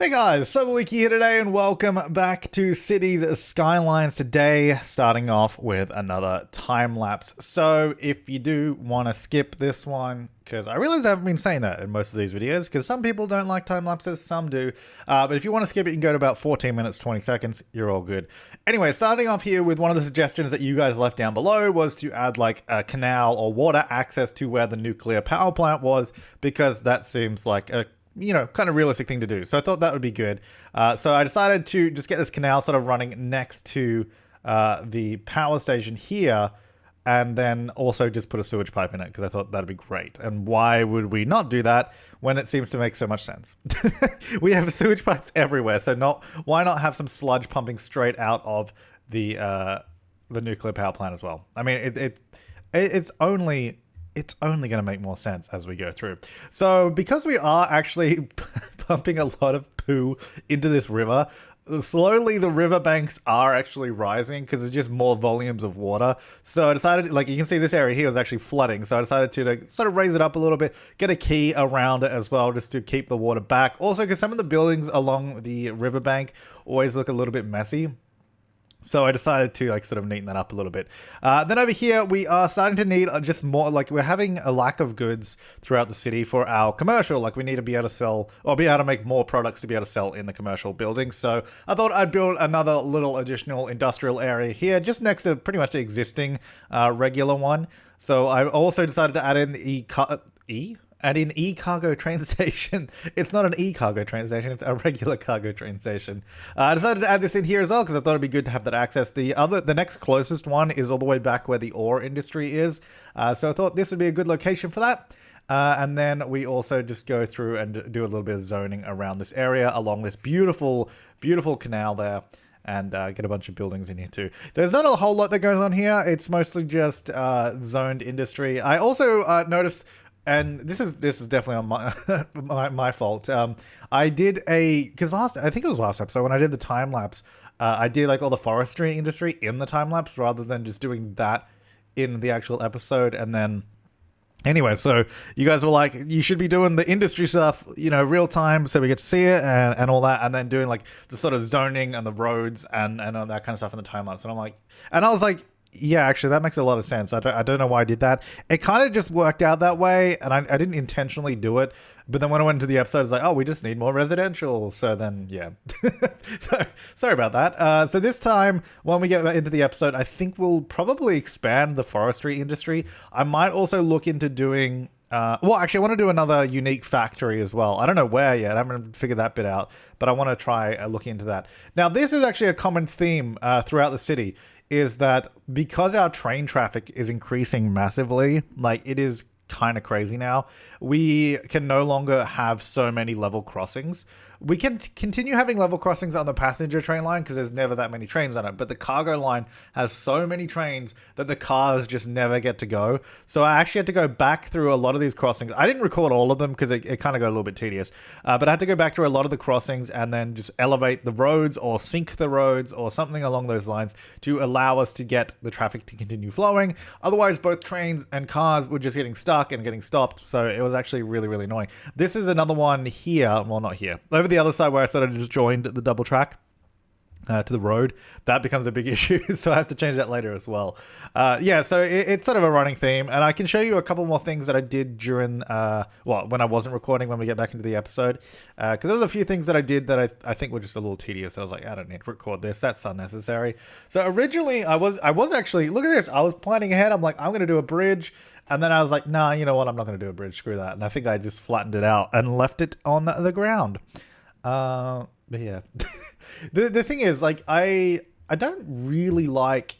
Hey guys, Soberwiki here today and welcome back to Cities Skylines today, starting off with another time lapse. So if you do want to skip this one, because I realize I haven't been saying that in most of these videos, because some people don't like time lapses, some do. But if you want to skip it, you can go to about 14 minutes, 20 seconds, you're all good. Anyway, starting off here with one of the suggestions that you guys left down below was to add like a canal or water access to where the nuclear power plant was, because that seems like a kind of realistic thing to do. So I thought that would be good. So I decided to just get this canal sort of running next to the power station here, and then also just put a sewage pipe in it because I thought that'd be great. And why would we not do that when it seems to make so much sense? We have sewage pipes everywhere, so why not have some sludge pumping straight out of the nuclear power plant as well? I mean, it's only going to make more sense as we go through. So because we are actually pumping a lot of poo into this river, slowly the riverbanks are actually rising because there's just more volumes of water. So I decided, like you can see this area here is actually flooding. So I decided to sort of raise it up a little bit, get a key around it as well, just to keep the water back. Also, because some of the buildings along the riverbank always look a little bit messy. So I decided to sort of neaten that up a little bit. Then over here, we are starting to need just more, we're having a lack of goods throughout the city for our commercial. We need to be able to sell, or be able to make more products to be able to sell in the commercial buildings. So I thought I'd build another little additional industrial area here, just next to pretty much the existing regular one. So I also decided to add in the Add in e-cargo train station. It's not an e-cargo train station, it's a regular cargo train station. I decided to add this in here as well because I thought it'd be good to have that access. The next closest one is all the way back where the ore industry is. So I thought this would be a good location for that. And then we also just go through and do a little bit of zoning around this area along this beautiful, beautiful canal there. And get a bunch of buildings in here too. There's not a whole lot that goes on here. It's mostly just zoned industry. I also noticed, and this is definitely on my fault. I did because I think it was last episode when I did the time lapse. I did all the forestry industry in the time lapse rather than just doing that in the actual episode. And then anyway, so you guys were like, you should be doing the industry stuff, real time, so we get to see it and all that, and then doing the sort of zoning and the roads and all that kind of stuff in the time lapse. And I was like. Yeah, actually, that makes a lot of sense. I don't know why I did that. It kind of just worked out that way, and I didn't intentionally do it. But then when I went into the episode, it's like, oh, we just need more residential. So then, yeah. Sorry about that. So this time, when we get into the episode, I think we'll probably expand the forestry industry. I might also look into doing... well, actually, I want to do another unique factory as well. I don't know where yet. I haven't figured that bit out. But I want to try looking into that. Now, this is actually a common theme throughout the city. Is that because our train traffic is increasing massively, it is kind of crazy now, we can no longer have so many level crossings. We can continue having level crossings on the passenger train line because there's never that many trains on it, but the cargo line has so many trains that the cars just never get to go. So I actually had to go back through a lot of these crossings. I didn't record all of them because it kind of got a little bit tedious, but I had to go back through a lot of the crossings and then just elevate the roads or sink the roads or something along those lines to allow us to get the traffic to continue flowing. Otherwise, both trains and cars were just getting stuck and getting stopped. So it was actually really, really annoying. This is another one here. Well, not here. Over the other side where I sort of just joined the double track to the road, that becomes a big issue. So I have to change that later as well. Yeah, so it's sort of a running theme, and I can show you a couple more things that I did during, when I wasn't recording when we get back into the episode. Because there's a few things that I did that I think were just a little tedious. I was like, I don't need to record this. That's unnecessary. So originally I was actually, look at this. I was planning ahead. I'm like, I'm going to do a bridge. And then I was like, nah, you know what? I'm not going to do a bridge. Screw that. And I think I just flattened it out and left it on the ground. But yeah, the thing is, I don't really like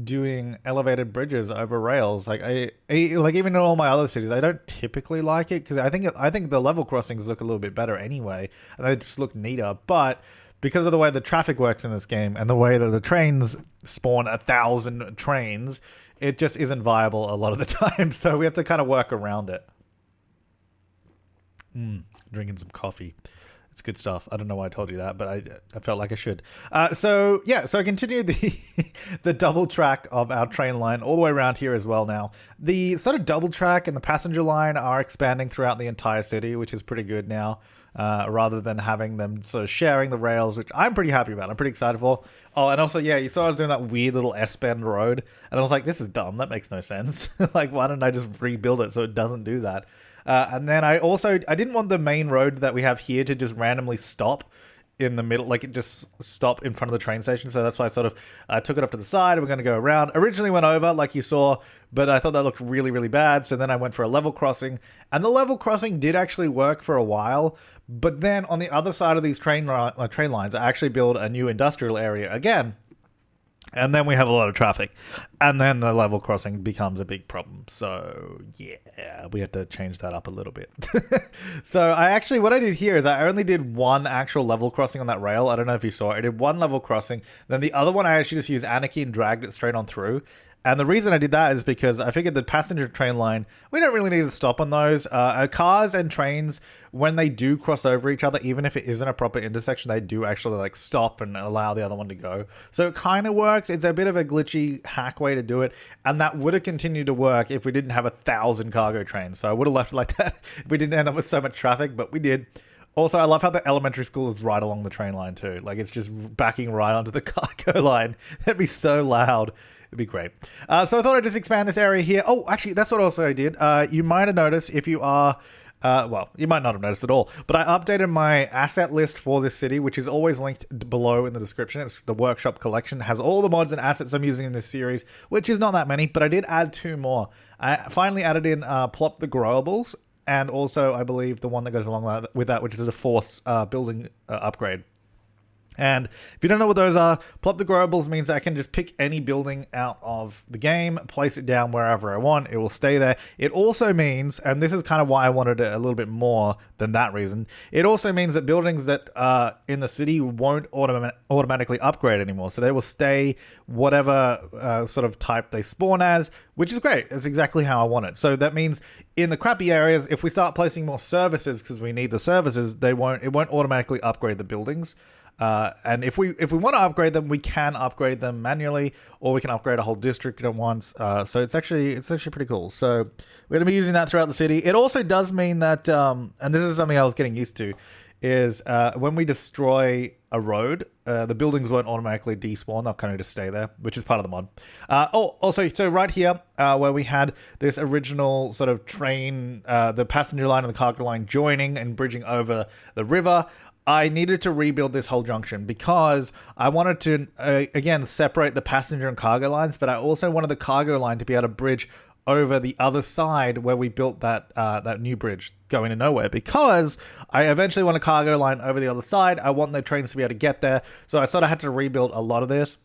doing elevated bridges over rails. I even in all my other cities, I don't typically like it because I think the level crossings look a little bit better anyway, and they just look neater. But because of the way the traffic works in this game and the way that the trains spawn 1,000 trains, it just isn't viable a lot of the time. So we have to kind of work around it. Drinking some coffee. It's good stuff. I don't know why I told you that, but I felt like I should. So I continued the double track of our train line all the way around here as well now. The sort of double track and the passenger line are expanding throughout the entire city, which is pretty good now. rather than having them sort of sharing the rails, which I'm pretty happy about. I'm pretty excited for. Oh, and also, yeah, you saw I was doing that weird little S-bend road, and I was like, this is dumb. That makes no sense. Like, why don't I just rebuild it so it doesn't do that? And then I didn't want the main road that we have here to just randomly stop in the middle, like it just stopped in front of the train station. So that's why I sort of took it off to the side and we're going to go around. Originally went over, like you saw, but I thought that looked really, really bad. So then I went for a level crossing, and the level crossing did actually work for a while. But then on the other side of these train lines, I actually built a new industrial area again. And then we have a lot of traffic. And then the level crossing becomes a big problem. So, yeah, we had to change that up a little bit. So, what I did here is I only did one actual level crossing on that rail. I don't know if you saw it. I did one level crossing. Then the other one, I actually just used Anarchy and dragged it straight on through. And the reason I did that is because I figured the passenger train line, we don't really need to stop on those. Cars and trains, when they do cross over each other, even if it isn't a proper intersection, they do actually like stop and allow the other one to go. So it kind of works. It's a bit of a glitchy hack way to do it. And that would have continued to work if we didn't have 1,000 cargo trains. So I would have left it like that if we didn't end up with so much traffic, but we did. Also, I love how the elementary school is right along the train line too. Like it's just backing right onto the cargo line. That'd be so loud. It'd be great. So I thought I'd just expand this area here. Oh, actually, that's what also I did. You might have noticed if you are... well, you might not have noticed at all, but I updated my asset list for this city, which is always linked below in the description. It's the workshop collection. It has all the mods and assets I'm using in this series, which is not that many, but I did add 2 more. I finally added in Plop the Growables, and also, I believe, the one that goes along with that, which is a force building upgrade. And if you don't know what those are, Plop the Growables means I can just pick any building out of the game, place it down wherever I want. It will stay there. It also means, and this is kind of why I wanted it a little bit more than that reason, it also means that buildings that are in the city won't automatically upgrade anymore. So they will stay whatever sort of type they spawn as, which is great. It's exactly how I want it. So that means in the crappy areas, if we start placing more services because we need the services, it won't automatically upgrade the buildings. And if we want to upgrade them, we can upgrade them manually, or we can upgrade a whole district at once. So it's actually pretty cool. So we're going to be using that throughout the city. It also does mean that, and this is something I was getting used to, is when we destroy a road, the buildings won't automatically despawn. They'll kind of just stay there, which is part of the mod. Also, so right here, where we had this original sort of train, the passenger line and the cargo line joining and bridging over the river, I needed to rebuild this whole junction because I wanted to, again, separate the passenger and cargo lines, but I also wanted the cargo line to be able to bridge over the other side where we built that new bridge going to nowhere, because I eventually want a cargo line over the other side. I want the trains to be able to get there. So I sort of had to rebuild a lot of this.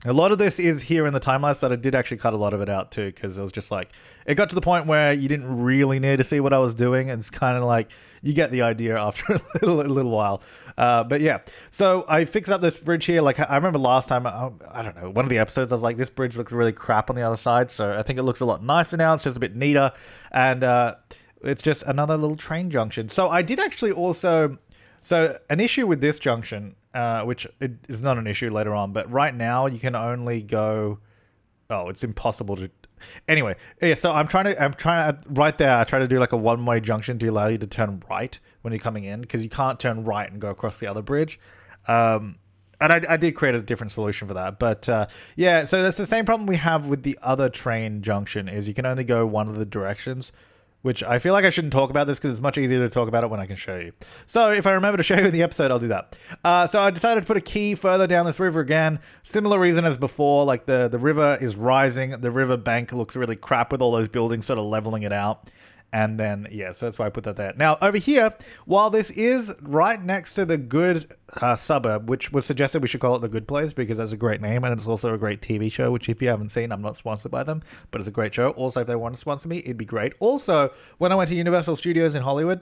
A lot of this is here in the time-lapse, but I did actually cut a lot of it out too, because it was just like, it got to the point where you didn't really need to see what I was doing, and it's kind of like, you get the idea after a little while. But yeah, so I fixed up this bridge here. Like, I remember last time, I don't know, one of the episodes, I was like, this bridge looks really crap on the other side, so I think it looks a lot nicer now. It's just a bit neater, and it's just another little train junction. So I did actually also... So an issue with this junction, which is not an issue later on, but right now you can only go... Oh, it's impossible to... Anyway, yeah, so I'm trying to, right there, I try to do like a one-way junction to allow you to turn right when you're coming in, because you can't turn right and go across the other bridge. And I did create a different solution for that. But yeah, so that's the same problem we have with the other train junction, is you can only go one of the directions, which I feel like I shouldn't talk about this because it's much easier to talk about it when I can show you. So if I remember to show you in the episode, I'll do that. So I decided to put a key further down this river again. Similar reason as before, like the river is rising. The river bank looks really crap with all those buildings sort of leveling it out. And then, yeah, so that's why I put that there. Now, over here, while this is right next to the Good suburb, which was suggested we should call it the Good Place because that's a great name, and it's also a great TV show, which if you haven't seen, I'm not sponsored by them, but it's a great show. Also, if they want to sponsor me, it'd be great. Also, when I went to Universal Studios in Hollywood,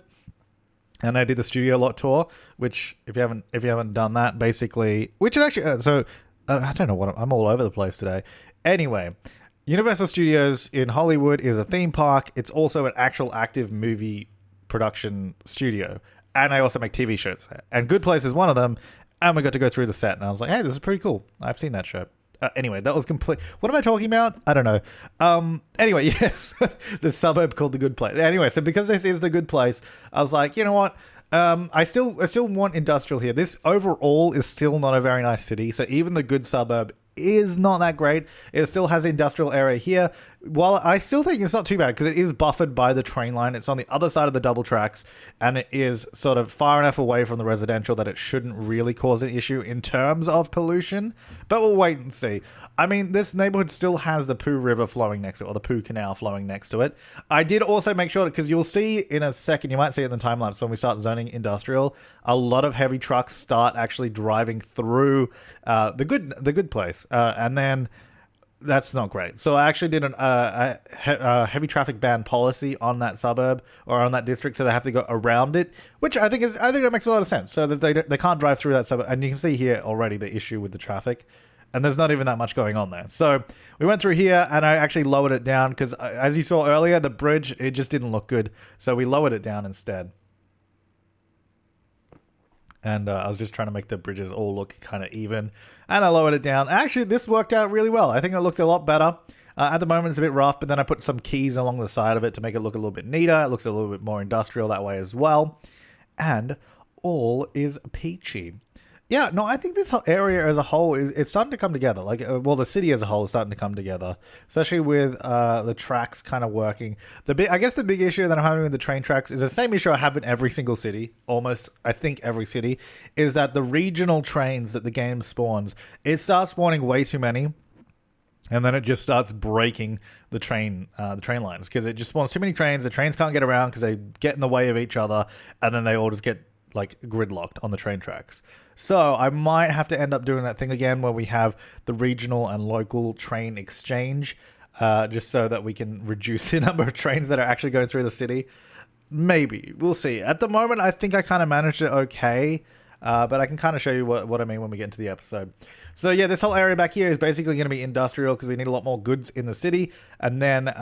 and I did the Studio Lot tour, which if you haven't done that, basically, which is actually, I don't know what, I'm all over the place today. Anyway, Universal Studios in Hollywood is a theme park. It's also an actual active movie production studio. And I also make TV shows. And Good Place is one of them. And we got to go through the set. And I was like, hey, this is pretty cool. I've seen that show. Anyway, that was complete. What am I talking about? I don't know. Anyway, yes, the suburb called the Good Place. Anyway, so because this is the Good Place, I was like, you know what? I still want industrial here. This overall is still not a very nice city. So even the good suburb is not that great. It still has industrial area here. While I still think it's not too bad because it is buffered by the train line. It's on the other side of the double tracks and it is sort of far enough away from the residential that it shouldn't really cause an issue in terms of pollution. But we'll wait and see. I mean, this neighborhood still has the Pooh River flowing next to it, or the Pooh Canal flowing next to it. I did also make sure, because you'll see in a second, you might see it in the time lapse when we start zoning industrial, a lot of heavy trucks start actually driving through the good place. And then that's not great. So I actually did a heavy traffic ban policy on that suburb or on that district, so they have to go around it, which I think that makes a lot of sense. So that they can't drive through that suburb, and you can see here already the issue with the traffic, and there's not even that much going on there. So we went through here, and I actually lowered it down because, as you saw earlier, the bridge, it just didn't look good. So we lowered it down instead. And I was just trying to make the bridges all look kind of even. And I lowered it down. Actually, this worked out really well. I think it looks a lot better. At the moment, it's a bit rough, but then I put some keys along the side of it to make it look a little bit neater. It looks a little bit more industrial that way as well. And all is peachy. Yeah, no, I think this whole area as a whole it's starting to come together. Like, well, the city as a whole is starting to come together, especially with the tracks kind of working. I guess the big issue that I'm having with the train tracks is the same issue I have in every single city, almost, I think every city, is that the regional trains that the game spawns, it starts spawning way too many. And then it just starts breaking the train lines because it just spawns too many trains. The trains can't get around because they get in the way of each other, and then they all just get like gridlocked on the train tracks. So I might have to end up doing that thing again where we have the regional and local train exchange, just so that we can reduce the number of trains that are actually going through the city. Maybe. We'll see. At the moment, I think I kind of managed it okay. But I can kind of show you what I mean when we get into the episode. So yeah, this whole area back here is basically going to be industrial because we need a lot more goods in the city. And then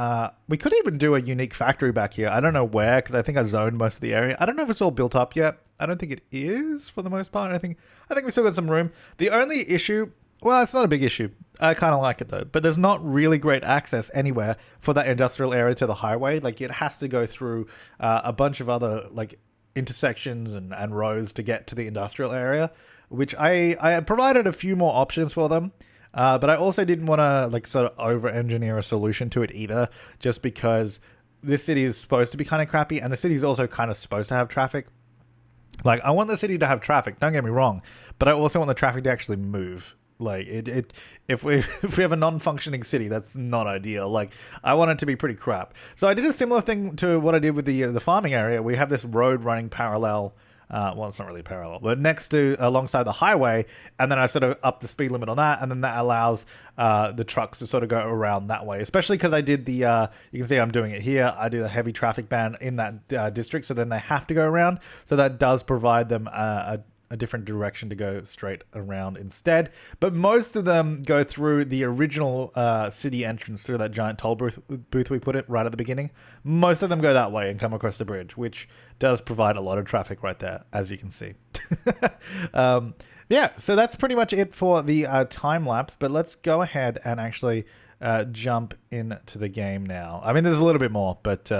we could even do a unique factory back here. I don't know where because I think I zoned most of the area. I don't know if it's all built up yet. I don't think it is for the most part. I think we still got some room. The only issue, well, it's not a big issue. I kind of like it though, but there's not really great access anywhere for that industrial area to the highway. Like it has to go through a bunch of other like intersections and roads to get to the industrial area, which I provided a few more options for them. But I also didn't want to like sort of over-engineer a solution to it either, just because this city is supposed to be kind of crappy and the city is also kind of supposed to have traffic. Like, I want the city to have traffic, don't get me wrong, but I also want the traffic to actually move. Like, if we have a non-functioning city, that's not ideal. Like, I want it to be pretty crap. So I did a similar thing to what I did with the farming area. We have this road running parallel. Well, it's not really parallel, but alongside the highway, and then I sort of up the speed limit on that, and then that allows the trucks to sort of go around that way. Especially because I did the, you can see I'm doing it here. I do the heavy traffic ban in that district, so then they have to go around. So that does provide them a different direction to go straight around instead. But most of them go through the original city entrance through that giant toll booth we put it right at the beginning. Most of them go that way and come across the bridge, which does provide a lot of traffic right there, as you can see. Yeah, so that's pretty much it for the time lapse, but let's go ahead and actually jump into the game now. I mean, there's a little bit more, but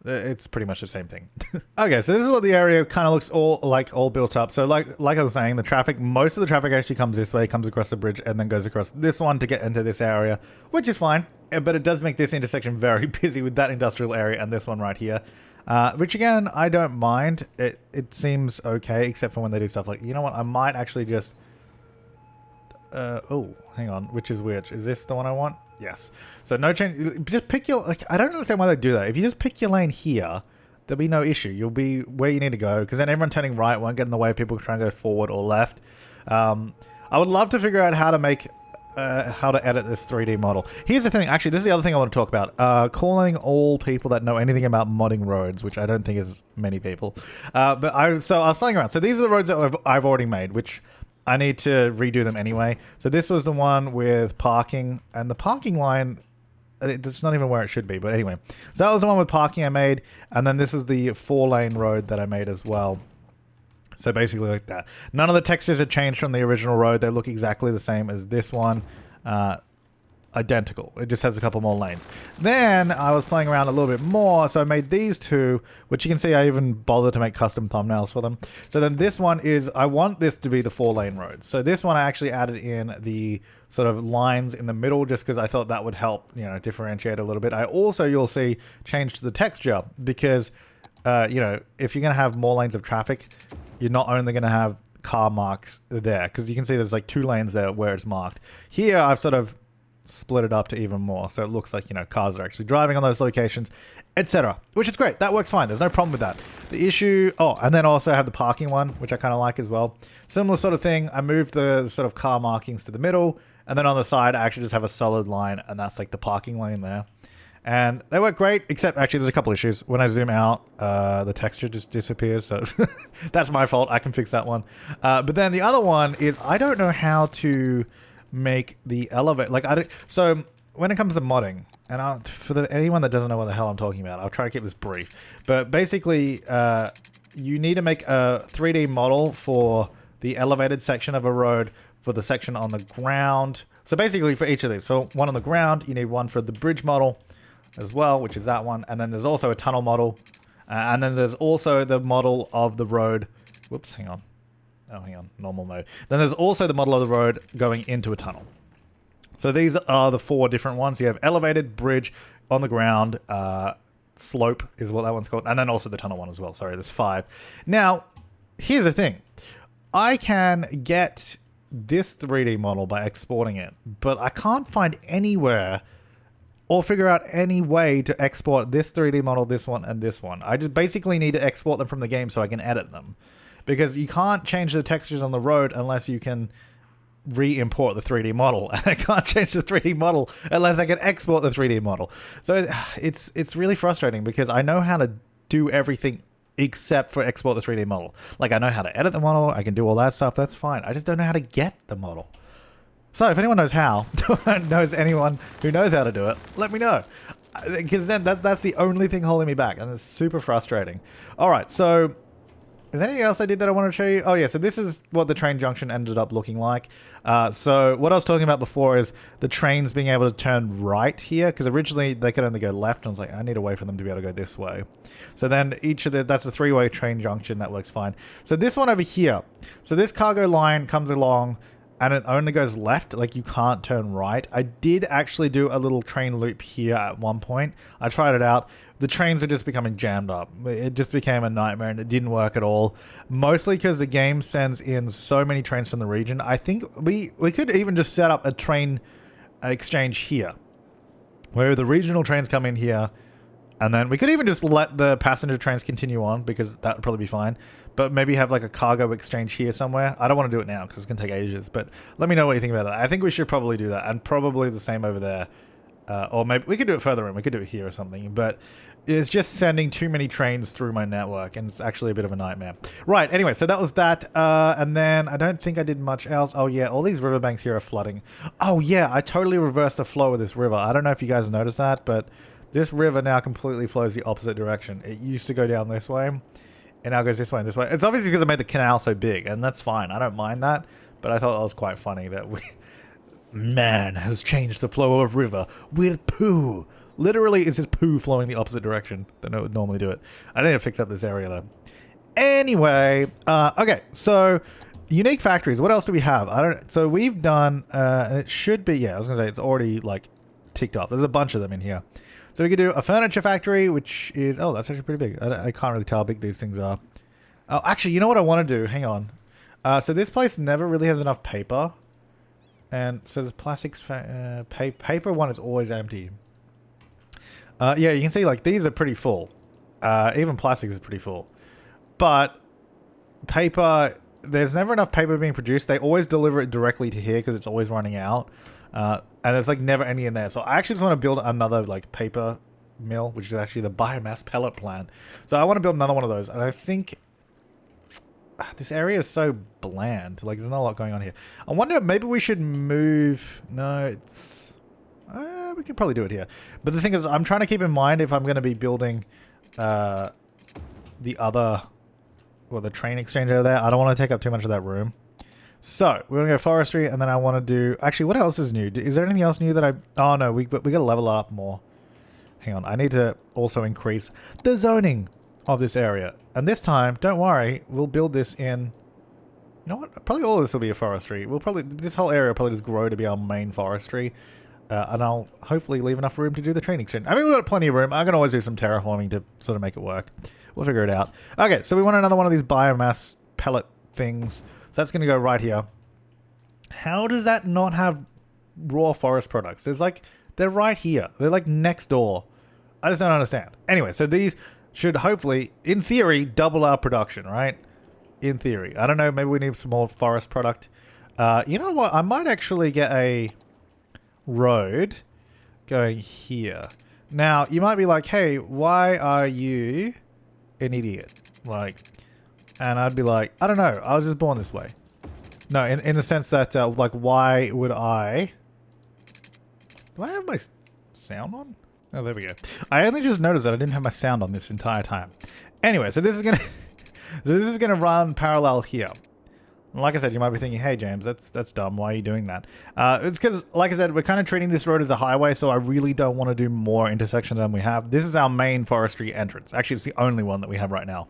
it's pretty much the same thing. Okay, so this is what the area kind of looks all built up. So like I was saying, most of the traffic actually comes this way, comes across the bridge, and then goes across this one to get into this area, which is fine. But it does make this intersection very busy with that industrial area and this one right here. Which again, I don't mind. It seems okay, except for when they do stuff like, you know what, I might actually just... oh, hang on, which is which? Is this the one I want? Yes. So no change. Just pick your... Like, I don't understand why they do that. If you just pick your lane here, there'll be no issue. You'll be where you need to go, because then everyone turning right won't get in the way of people trying to go forward or left. I would love to figure out how to make... how to edit this 3D model. Here's the thing, actually, this is the other thing I want to talk about. Calling all people that know anything about modding roads, which I don't think is many people. But I was playing around. So these are the roads that I've already made, which I need to redo them anyway. So this was the one with parking, and the parking line, it's not even where it should be, but anyway. So that was the one with parking I made, and then this is the 4-lane road that I made as well. So basically like that. None of the textures have changed from the original road. They look exactly the same as this one. identical. It just has a couple more lanes. Then I was playing around a little bit more, so I made these two, which you can see I even bothered to make custom thumbnails for them. So then this one is, I want this to be the 4-lane road. So this one I actually added in the sort of lines in the middle just because I thought that would help, you know, differentiate a little bit. I also, you'll see, changed the texture because, you know, if you're going to have more lanes of traffic, you're not only going to have car marks there, because you can see there's like 2 lanes there where it's marked. Here I've sort of split it up to even more, so it looks like, you know, cars are actually driving on those locations, etc., which is great. That works fine. There's no problem with that. The issue, oh, and then also I have the parking one, which I kind of like as well. Similar sort of thing. I moved the sort of car markings to the middle, and then on the side I actually just have a solid line, and that's like the parking lane there. And they work great, except actually there's a couple issues. When I zoom out, the texture just disappears, so that's my fault. I can fix that one. But then the other one is I don't know how to make the elevator, like, so when it comes to modding, and for anyone that doesn't know what the hell I'm talking about, I'll try to keep this brief. But basically, you need to make a 3D model for the elevated section of a road, for the section on the ground. So basically for each of these, for one on the ground, you need one for the bridge model as well, which is that one. And then there's also a tunnel model. And then there's also the model of the road. Whoops, hang on. Oh, hang on, normal mode. Then there's also the model of the road going into a tunnel. So these are the 4 different ones. You have elevated, bridge, on the ground, slope is what that one's called, and then also the tunnel one as well. Sorry, there's 5. Now, here's the thing. I can get this 3D model by exporting it, but I can't find anywhere or figure out any way to export this 3D model, this one, and this one. I just basically need to export them from the game so I can edit them. Because you can't change the textures on the road unless you can re-import the 3D model. And I can't change the 3D model unless I can export the 3D model. So it's really frustrating because I know how to do everything except for export the 3D model. Like, I know how to edit the model, I can do all that stuff, that's fine. I just don't know how to get the model. So if anyone knows how, knows anyone who knows how to do it, let me know. Because then that's the only thing holding me back, and it's super frustrating. Alright, so is there anything else I did that I want to show you? Oh yeah, so this is what the train junction ended up looking like. So what I was talking about before is the trains being able to turn right here, because originally they could only go left, and I was like, I need a way for them to be able to go this way. So then that's a 3-way train junction, that works fine. So this one over here, so this cargo line comes along, and it only goes left, like you can't turn right. I did actually do a little train loop here at one point. I tried it out. The trains were just becoming jammed up. It just became a nightmare and it didn't work at all. Mostly because the game sends in so many trains from the region. I think we could even just set up a train exchange here, where the regional trains come in here, and then we could even just let the passenger trains continue on, because that would probably be fine. But maybe have like a cargo exchange here somewhere. I don't want to do it now because it's going to take ages, but let me know what you think about that. I think we should probably do that, and probably the same over there. Or maybe we could do it further in. We could do it here or something, but it's just sending too many trains through my network, and it's actually a bit of a nightmare. Right, anyway, so that was that. And then I don't think I did much else. Oh yeah, all these riverbanks here are flooding. Oh yeah, I totally reversed the flow of this river. I don't know if you guys noticed that, but this river now completely flows the opposite direction. It used to go down this way, and now goes this way and this way. It's obviously because I made the canal so big, and that's fine. I don't mind that, but I thought that was quite funny that man has changed the flow of a river with poo. Literally, it's just poo flowing the opposite direction than it would normally do it. I need to fix up this area, though. Anyway, okay, so unique factories. What else do we have? So we've done, and it should be, yeah, I was going to say, it's already, like, ticked off. There's a bunch of them in here. So we could do a furniture factory, which is, oh, that's actually pretty big. I can't really tell how big these things are. Oh, actually, you know what I want to do? Hang on. So this place never really has enough paper. And so there's plastics, paper one is always empty. Yeah, you can see like these are pretty full. Even plastics is pretty full. But paper, there's never enough paper being produced. They always deliver it directly to here because it's always running out. And there's like never any in there. So I actually just want to build another like paper mill, which is actually the biomass pellet plant. So I want to build another one of those. And I think this area is so bland. Like, there's not a lot going on here. I wonder, maybe we should move. No, it's... we can probably do it here. But the thing is, I'm trying to keep in mind if I'm going to be building the other... Well, the train exchange over there. I don't want to take up too much of that room. So we're gonna go forestry, and then I want to do. Actually, what else is new? Is there anything else new that I? Oh no, we gotta level up more. Hang on, I need to also increase the zoning of this area, and this time, don't worry, we'll build this in. You know what? Probably all of this will be a forestry. This whole area will probably just grow to be our main forestry, and I'll hopefully leave enough room to do the training soon. I mean, we've got plenty of room. I can always do some terraforming to sort of make it work. We'll figure it out. Okay, so we want another one of these biomass pellet things. So that's going to go right here. How does that not have raw forest products? They're right here. They're like next door. I just don't understand. Anyway, so these should hopefully, in theory, double our production, right? In theory. I don't know, maybe we need some more forest product. You know what? I might actually get a road going here. Now, you might be like, hey, why are you an idiot? And I'd be like, I don't know. I was just born this way. No, in the sense that, why would I... Do I have my sound on? Oh, there we go. I only just noticed that I didn't have my sound on this entire time. Anyway, so this is gonna... this is gonna run parallel here. And like I said, you might be thinking, hey, James, that's dumb. Why are you doing that? It's because, like I said, we're kind of treating this road as a highway, so I really don't want to do more intersections than we have. This is our main forestry entrance. Actually, it's the only one that we have right now.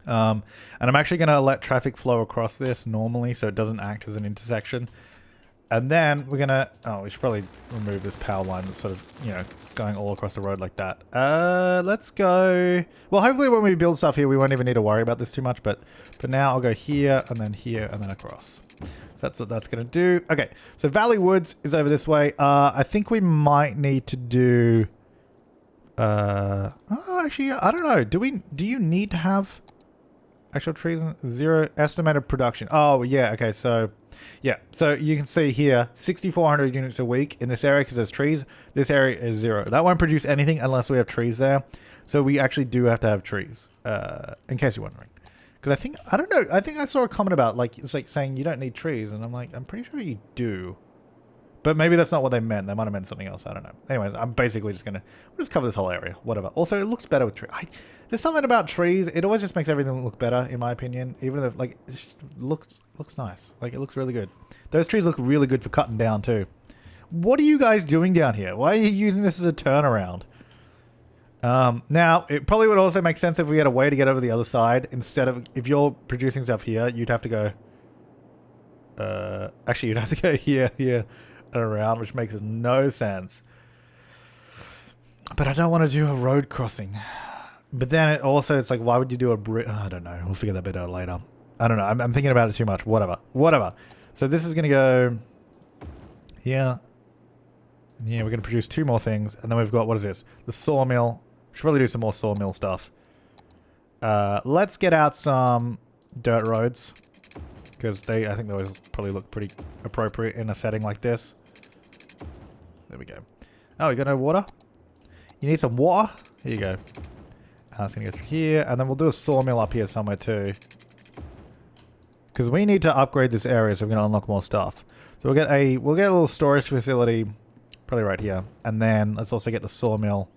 And I'm actually going to let traffic flow across this normally so it doesn't act as an intersection. And then we're going to... Oh, we should probably remove this power line that's sort of, going all across the road like that. Let's go... Well, hopefully when we build stuff here, we won't even need to worry about this too much. But for now, I'll go here, and then across. So that's what that's going to do. Okay, so Valley Woods is over this way. I think we might need to do... Oh, actually, I don't know. Do you need to have... Actual trees and 0 estimated production. Oh, yeah. Okay, so... Yeah, so you can see here, 6,400 units a week in this area because there's trees. This area is 0. That won't produce anything unless we have trees there. So we actually do have to have trees, in case you're wondering. Because I don't know, I think I saw a comment about, it's like saying you don't need trees. And I'm like, I'm pretty sure you do. But maybe that's not what they meant. They might have meant something else. I don't know. Anyways, I'm basically just going to... We'll just cover this whole area. Whatever. Also, it looks better with trees. There's something about trees. It always just makes everything look better, in my opinion. Even if, it looks nice. It looks really good. Those trees look really good for cutting down, too. What are you guys doing down here? Why are you using this as a turnaround? Now, it probably would also make sense if we had a way to get over the other side. Instead of... If you're producing stuff here, you'd have to go... actually, you'd have to go here, and around, which makes no sense. But I don't want to do a road crossing. But then it's like, why would you do a bridge? I don't know. We'll figure that bit out later. I don't know. I'm thinking about it too much. Whatever. So this is going to go here. Yeah, we're going to produce 2 more things. And then we've got, what is this? The sawmill. Should probably do some more sawmill stuff. Let's get out some dirt roads. Because I think those probably look pretty appropriate in a setting like this. There we go. Oh, we got no water? You need some water? Here you go. It's going to go through here. And then we'll do a sawmill up here somewhere too. Because we need to upgrade this area so we're going to unlock more stuff. So we'll get a little storage facility probably right here. And then let's also get the sawmill.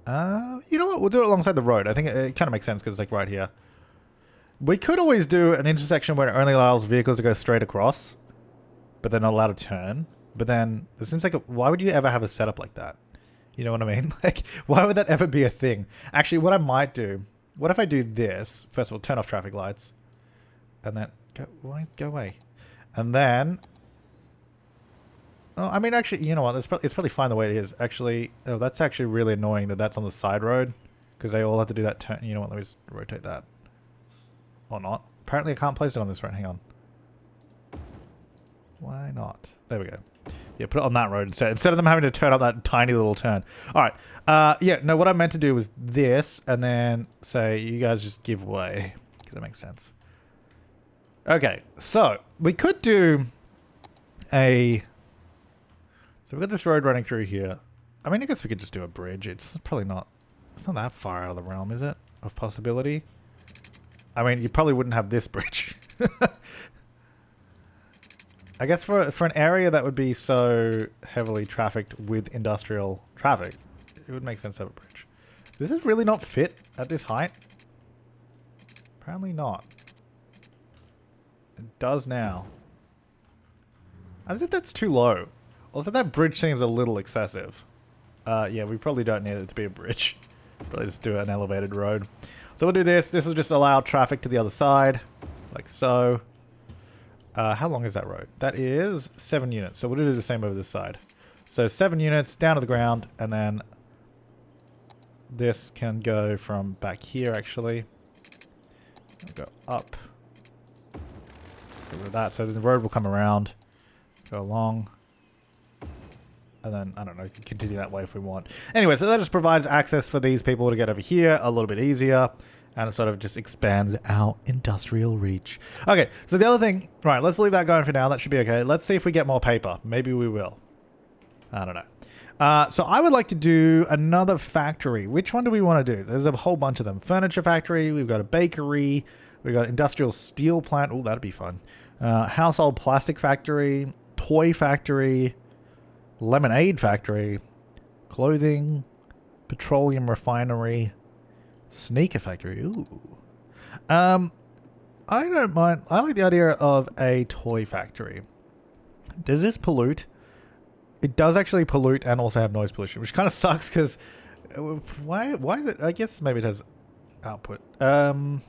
You know what? We'll do it alongside the road. I think it kind of makes sense because it's like right here. We could always do an intersection where it only allows vehicles to go straight across. But they're not allowed to turn. But then it seems like... why would you ever have a setup like that? You know what I mean? Why would that ever be a thing? Actually, what I might do... What if I do this? First of all, turn off traffic lights. And then... Go away. And then... Oh, I mean, actually, you know what? It's probably fine the way it is. Actually... Oh, that's actually really annoying that that's on the side road. Because they all have to do that turn... You know what? Let me just rotate that. Or not. Apparently, I can't place it on this road. Hang on. Why not? There we go. Yeah, put it on that road instead of them having to turn up that tiny little turn. All right. Yeah, no, what I meant to do was this, and then say, you guys just give way. Because that makes sense. Okay, so we could do a... So we've got this road running through here. I mean, I guess we could just do a bridge. It's probably not... It's not that far out of the realm, is it? Of possibility? I mean, you probably wouldn't have this bridge. I guess for an area that would be so heavily trafficked with industrial traffic, it would make sense to have a bridge. Does this really not fit at this height? Apparently not. It does now. As if that's too low. Also, that bridge seems a little excessive. Yeah, we probably don't need it to be a bridge. Probably just do an elevated road. So we'll do this. This will just allow traffic to the other side. Like so. How long is that road? That is 7 units. So we'll do the same over this side. So 7 units down to the ground. And then this can go from back here, actually. We'll go up. Get rid of that. So the road will come around. Go along. And then, I don't know, continue that way if we want. Anyway, so that just provides access for these people to get over here a little bit easier. And it sort of just expands our industrial reach. Okay, so the other thing... Right, let's leave that going for now. That should be okay. Let's see if we get more paper. Maybe we will. I don't know. So I would like to do another factory. Which one do we want to do? There's a whole bunch of them. Furniture factory. We've got a bakery. We've got industrial steel plant. Oh, that'd be fun. Household plastic factory. Toy factory. Lemonade factory, clothing, petroleum refinery, sneaker factory. Ooh. I don't mind. I like the idea of a toy factory. Does this pollute? It does actually pollute and also have noise pollution, which kind of sucks because why is it? I guess maybe it has output. We can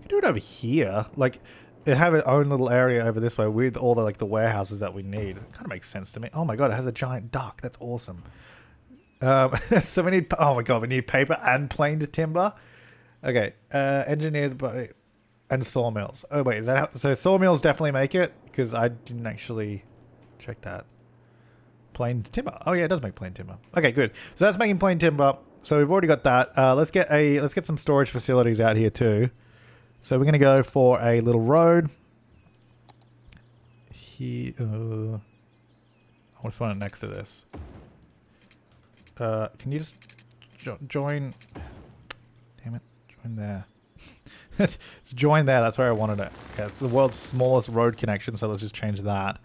do it over here. Like, they have its own little area over this way with all the the warehouses that we need. It kind of makes sense to me. Oh my god, it has a giant dock. That's awesome. So we need... Oh my god, we need paper and planed timber. Okay, engineered by... And sawmills. Oh wait, is that how... So sawmills definitely make it? Because I didn't actually check that. Planed timber. Oh yeah, it does make planed timber. Okay, good. So that's making planed timber. So we've already got that. Let's get some storage facilities out here too. So we're going to go for a little road. Here, I just want it next to this. Can you just join? Damn it, join there. Join there, that's where I wanted it. Okay, it's the world's smallest road connection, so let's just change that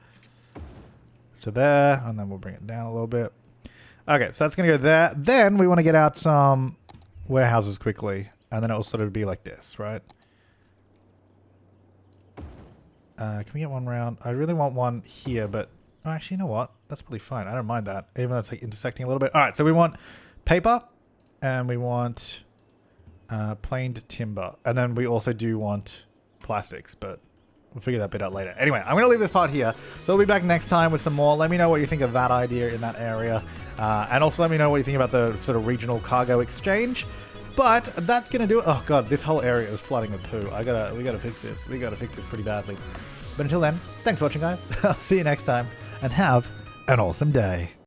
to there, and then we'll bring it down a little bit. Okay, so that's going to go there. Then we want to get out some warehouses quickly, and then it'll sort of be like this, right? Can we get one round? I really want one here, but... Oh, actually, you know what? That's probably fine. I don't mind that, even though it's like intersecting a little bit. All right, so we want paper, and we want planed timber. And then we also do want plastics, but we'll figure that bit out later. Anyway, I'm going to leave this part here. So we'll be back next time with some more. Let me know what you think of that idea in that area. And also let me know what you think about the sort of regional cargo exchange. But that's gonna do it. Oh god, this whole area is flooding with poo. We gotta fix this. We gotta fix this pretty badly. But until then, thanks for watching, guys. I'll see you next time, and have an awesome day.